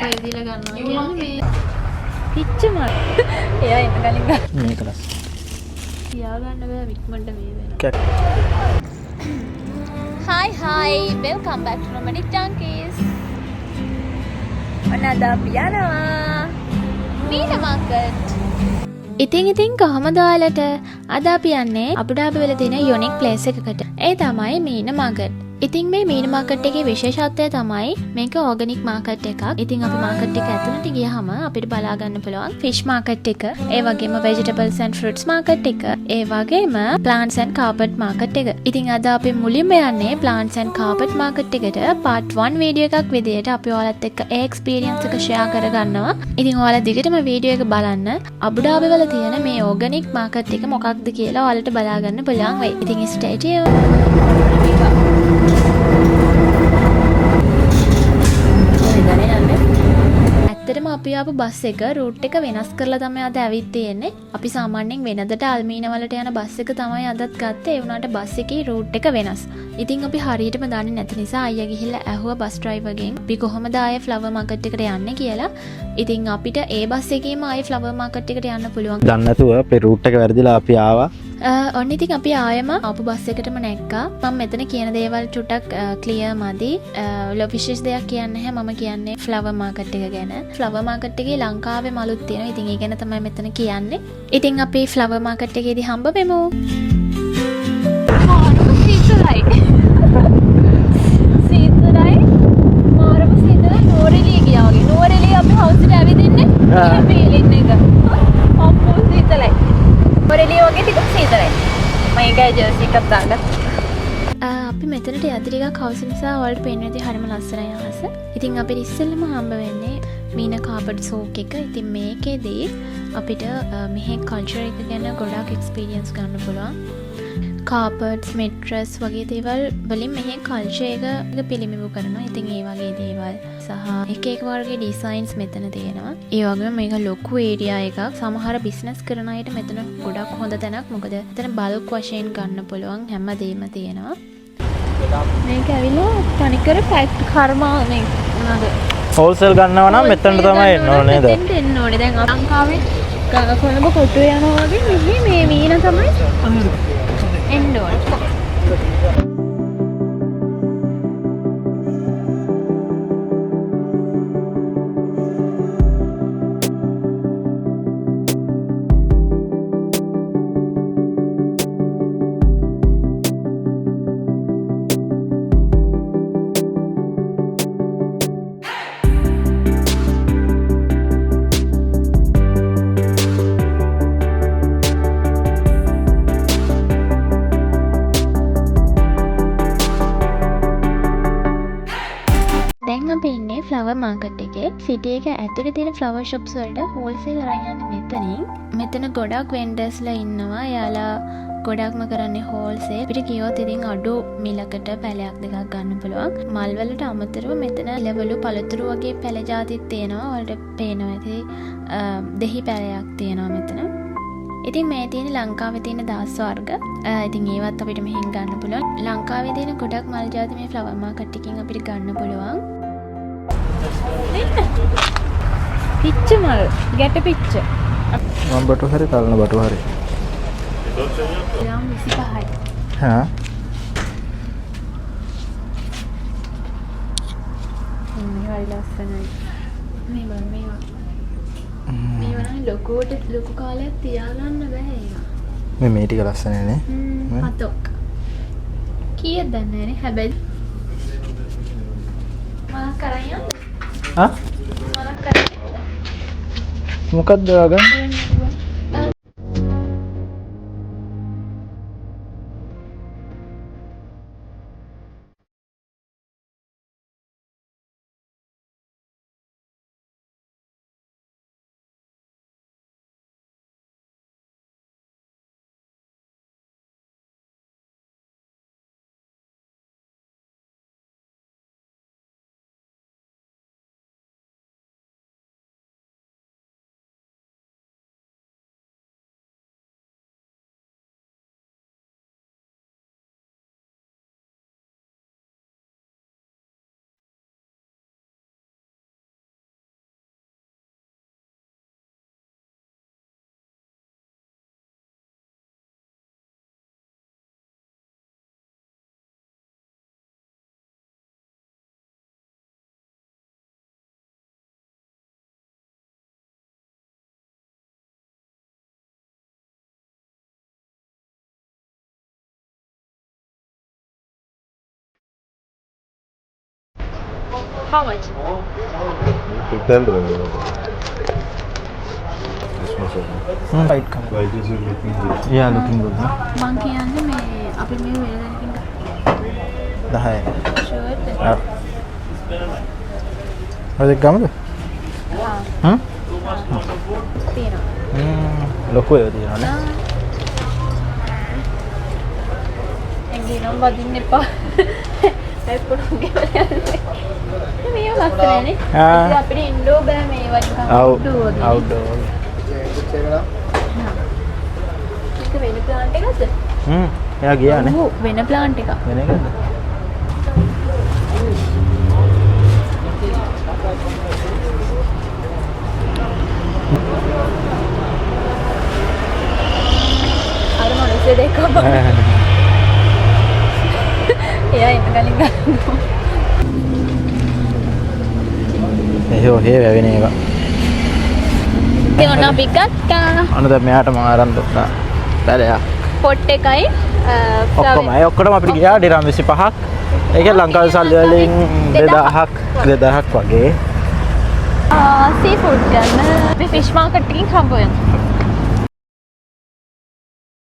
ඔය දීලා ගන්නවා කියන්නේ මේ පිච්චම එයා එන්න කලින් ගන්න මේක ලස් තියා ගන්න බෑ වික්මන්ට මේ වෙනවා hi welcome back to Nomadic Junkies අනදා පියානවා මීන මාකට් ඉතින් කොහමද ඔයාලට අද අපි යන්නේ අබුඩාබි වල තියෙන යුනික් ප්ලේස් එකකට ඒ තමයි මීන මාකට් ඉතින් මේ මීන මාකට් එකේ විශේෂත්වය තමයි මේක ඕගනික් මාකට් එකක්. ඉතින් අපි මාකට් එක ඇතුළට ගියාම අපිට බලා ගන්න පුළුවන් ෆිෂ් මාකට් එක, ඒ වගේම vegetables and fruits මාකට් එක, ඒ වගේම plants and carpet මාකට් එක. ඉතින් අද අපි මුලින්ම යන්නේ plants and carpet මාකට් එකට part 1 වීඩියෝ එකක් විදියට අපි ඔයාලත් එක්ක ඒ experience එක share කරගන්නවා. ඉතින් ඔයාලා දිගටම වීඩියෝ එක බලන්න. අබුඩාබි වල තියෙන මේ ඕගනික් මාකට් එක මොකක්ද කියලා ඔයාලට බලා ගන්න පුළුවන් වෙයි. ඉතින් stay tuned. ඇත්තටම අපි ආපු බස් එක රූට් එක වෙනස් කරලා තමයි අද ඇවිත් තියෙන්නේ. අපි සාමාන්‍යයෙන් වෙනදට අල්මීන වලට යන බස් එක තමයි අදත් ගත්තේ. ඒ වුණාට බස් එකේ රූට් එක වෙනස්. ඉතින් අපි හරියටම දන්නේ නැති නිසා අයියා ගිහිල්ලා ඇහුවා බස් ඩ්‍රයිවර්ගෙන් අපි කොහොමද ආයේ ෆ්ලවර් මාකට් එකට යන්නේ කියලා. ඉතින් අපිට ඒ බස් එකේම ආයේ ෆ්ලවර් මාකට් එකට යන්න පුළුවන්. දන්නේ නැතුව අපේ රූට් එක වැරදිලා අපි ආවා. ඔන්න ඉතින් අපි ආයෙම ආපු බස් එකටම නැග්ගා. මම මෙතන කියන දේවල් ටුටක් ක්ලියර් මදි. විශේෂ දෙයක් කියන්නේ නැහැ. මම කියන්නේ ෆ්ලවර් මාකට් එක ගැන. ෆ්ලවර් මාකට් එකේ ලංකාවේ මලුත් තියෙනවා. ඉතින් ඒ ගැන තමයි මෙතන කියන්නේ. ඉතින් අපි ෆ්ලවර් මාකට් එකේදී හම්බ වෙමු. මාරම සීතලයි. සීතලයි. මාරම සීතලයි. නෝරෙලිය ගියා වගේ. නෝරෙලිය අපි හවුස් එකට ඇවිදින්නේ. එහෙම පීලින් එක. අප්පෝ සීතලයි. නෝරෙලිය වගේ ටිකක් සීතලයි. මම ඒකයි ජර්සි එකක් දාගත්තා. අපි මෙතනට යද්දි ටිකක් හවුස් නිසා ඔයාලට පේන විදිහ හරිම ලස්සනයි අහස. ඉතින් අපිට ඉස්සෙල්ලම හම්බ වෙන්නේ මීන කාපට් සෝක් එක. ඉතින් මේකේදී අපිට මෙහි කල්චර් එක ගැන ගොඩාක් එක්ස්පීරියන්ස් ගන්න පුළුවන්. කාපට්ස්, මෙට්‍රස් වගේ දේවල් වලින් මෙහි කල්චර් එක පිළිඹු කරනවා. ඉතින් ඒ වගේ දේවල් සහ එක වර්ගයේ ඩිසයින්ස් මෙතන තියෙනවා. ඒ වගේම මේක ලොකු ඒරියා එකක්. සමහර බිස්නස් කරන අයට මෙතන ගොඩක් හොඳ තැනක්. මොකද මෙතන බල්ක් වශයෙන් ගන්න පුළුවන් හැමදේම තියෙනවා. මේක ඇවිල්ලා තනිකර ෆැක්ට් කර්මානේ මොනවාද? හෝල්සේල් ගන්නවා නම් මෙතනට තමයි එන්න ඕනේ නේද? මෙතනට එන්න ඕනේ. දැන් ලංකාවේ කොළඹ කොටුවේ යනවා වගේ මෙහි මේ මීන තමයි එන්න ඕනේ. ෆ්ලවර් මාකට් එකේ සිටි එක ඇතුලේ තියෙන ෆ්ලවර් ෂොප්ස් වලට හෝල්සේල් අරන් යන්නේ මෙතනින්. මෙතන ගොඩක් වෙන්ඩර්ස්ලා ඉන්නවා. එයාලා ගොඩක්ම කරන්නේ හෝල්සේල්. අපිට කියොත් ඉතින් අඩු මිලකට පැලයක් දෙකක් ගන්න පුළුවන්. මල් වලට අමතරව මෙතන ඉලවලු පළතුරු වගේ පැල જાතිත් තියෙනවා. ඔයාලට පේනවා ඇති දෙහි පැලයක් තියෙනවා මෙතන. ඉතින් මේ තියෙන ලංකාවේ තියෙන දාස් වර්ග. ඉතින් ඒවත් අපිට මෙහෙන් ගන්න පුළුවන්. ලංකාවේ තියෙන ගොඩක් මල් જાති මේ ෆ්ලවර් මාකට් එකකින් අපිට ගන්න පුළුවන්. පිච්ච මල් ගැට පිච්ච මම බටු හරි තලන බටු හරි ග්‍රෑම් 25යි හා මේ හරි ලස්සනයි මේ බලන්න මේවා නම් ලොකු කාලයක් තියාගන්න බෑ ඒවා මේ ටික ලස්සනයි නේ හතක් කීයද දන්නේ නැහැ හැබැයි මම කරන් යන්න මොකක්ද ගන්න How much? 600. Right come. Why is it looking good? Yeah, looking good. No? මං කියන්නේ මේ අපි මේ වෙලදකින් 10. ෂර්ට් එක. Ah. Ada ගමද? හා හ්ම්? තියෙනවා. ලොකු ඒවා තියෙනවා නේ. එංගිනම් වදින්න එපා. එක්කොණුගේ වලන්නේ. මේ ලස්සනනේ. ආ. ඉතින් අපිට ඉන්ඩෝ බෑ මේ වගේ Outdoor. Outdoor. ඒක වෙන ප්ලාන්ට් එකක්ද? එයා ගියා නේ. ඔව් වෙන ප්ලාන්ට් එකක්. වෙන එකද? අර මොනසෙ දෙකම. එයා ඉන්න කලින් ගන්නවා. එහෙෝ හේ වැවෙන එක. ඉතින් ඔන්න අපි ගත්තා. අන්න දැන් මෙයාට මම අරන් දුන්නා. බැලයක්. පොට් එකයි ඔක්කොම ඒ ඔක්කොම අපිට ගියා ඩිරම් 25ක්. ඒක ලංකාවේ සල්ලි වලින් 2000ක් වගේ. සී ෆුඩ් ගන්න අපි ෆිෂ් මාකට් එකකින් හම්බ වෙනවා.